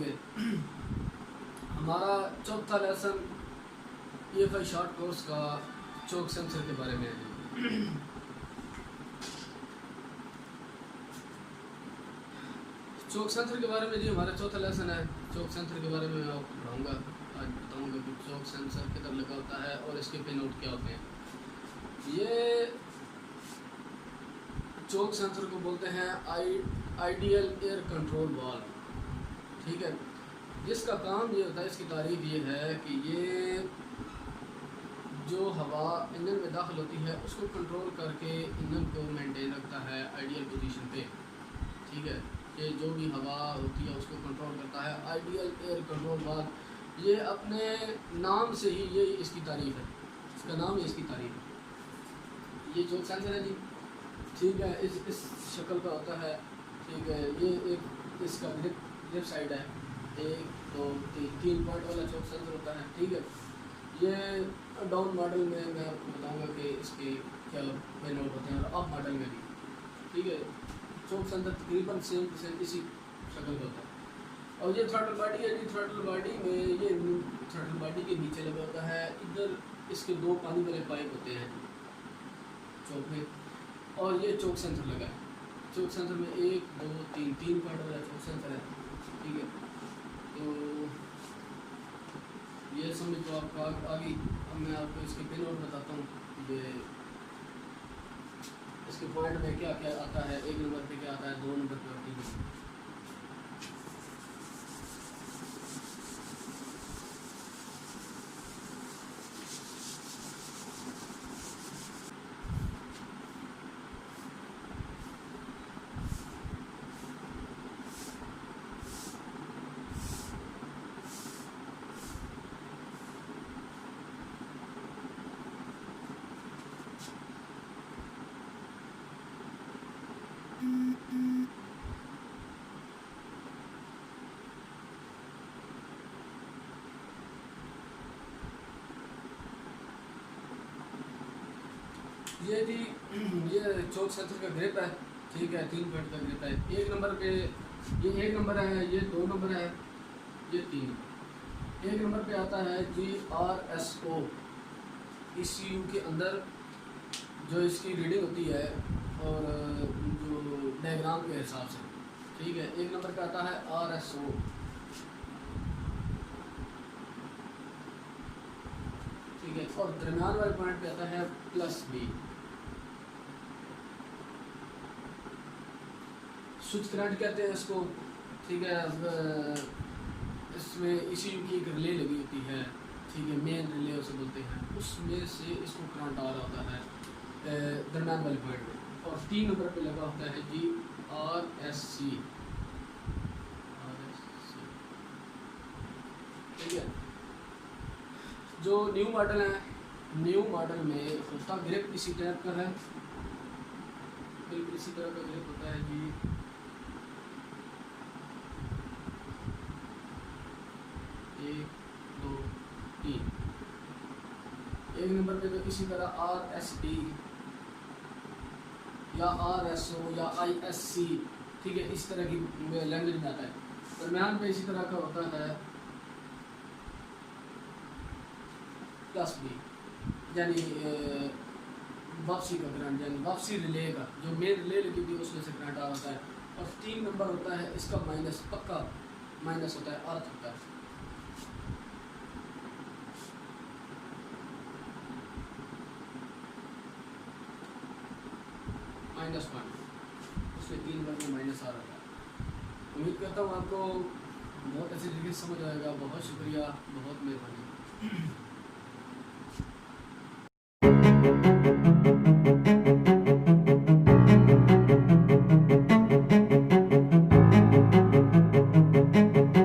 करेंगे। हमारा चौथा लेसन EFI शॉर्ट कोर्स का चौक सेंसर के बारे में है। चौक सेंसर के बारे में जी हमारा चौथा लेसन है। चौक सेंसर के बारे में मैं आपको पढ़ाऊँगा, आज बताऊँगा कि चौक सेंसर किधर लगा होता है और इसके पिन आउट क्या होते हैं। ये चौक सेंसर को बोलते हैं आइडियल एयर कंट्रोल वाल्व, ठीक है। जिसका काम ये होता है, इसकी तारीफ ये है कि ये जो हवा इंजन में दाखिल होती है उसको कंट्रोल करके इंजन को मेंटेन रखता है आइडियल पोजीशन पे, ठीक है। ये जो भी हवा होती है उसको कंट्रोल करता है, आइडियल एयर कंट्रोल वाल्व। ये अपने नाम से ही ये इसकी तारीफ है, इसका नाम ही इसकी तारीफ है। ये चौक सेंसर है जी, ठीक है। इस शक्ल का होता है, ठीक है। ये एक इसका ग्रिप साइड है, 1 2 3 पॉइंट वाला चौक सेंसर होता है, ठीक है। ये डाउन मॉडल में मैं आपको बताऊंगा कि इसके क्या पिन आउट होते हैं, और अप मॉडल में भी, ठीक है। चौक सेंसर तकरीबन सेम इसी शक्ल का होता है। और ये थ्रॉटल बॉडी है जी, थ्रॉटल बॉडी में ये थ्रॉटल बॉडी के नीचे लगा होता है। इधर इसके 2 पानी वाले पाइप होते हैं चौक में, और ये चौक सेंसर लगा है। चौक सेंसर में 1 2 3 पॉइंट वाला चौक सेंसर है, ठीक है। तो ये समझ तो आपको आ गई। अब मैं आपको इसके पिन आउट बताता हूँ। ये इसके पॉइंट में क्या क्या आता है, 1 नंबर पे क्या आता है, 2 नंबर पे आती है। ये जी ये चौक सेंसर का ग्रिप है, ठीक है। 3 पॉइंट का ग्रिप है। 1 नंबर पे ये 1 नंबर है, ये 2 नंबर है, ये 3। 1 नंबर पे आता है GRSO। ECU के अंदर जो इसकी रीडिंग होती है और जो डायग्राम के हिसाब से, ठीक है। 1 नंबर पे आता है RSO, ठीक है। और दरम्यान वाले पॉइंट पे आता है +B। स्विच करंट कहते हैं इसको, ठीक है। इसमें ECU की एक रिले लगी होती है, ठीक है, मेन रिले उसे बोलते हैं। उसमें से इसको करंट आ रहा होता है दरम्यान वाले पॉइंट पे। और 3 नंबर पे लगा होता है GRSC, ठीक है। जो न्यू मॉडल है, न्यू मॉडल में उसका ग्रिप इसी टाइप का है, बिल्कुल इसी तरह का ग्रिप होता है जी। एक 2 3 1 नंबर पे तो इसी तरह RSD या RSO या ISC, ठीक है, इस तरह की लैंग्वेज में आता है। दरम्यान पे इसी तरह का होता है +B, यानी वापसी का करंट, यानी वापसी रिले का जो मेन रिले लगी थी उसमें से करंट आ रहा है। और 3 नंबर होता है इसका माइनस, पक्का माइनस होता है, अर्थ होता है। -1, उसमें 3 नंबर में माइनस आ रहा है। उम्मीद करता हूँ आपको बहुत अच्छी तरीके से समझ आएगा। बहुत शुक्रिया, बहुत मेहरबानी।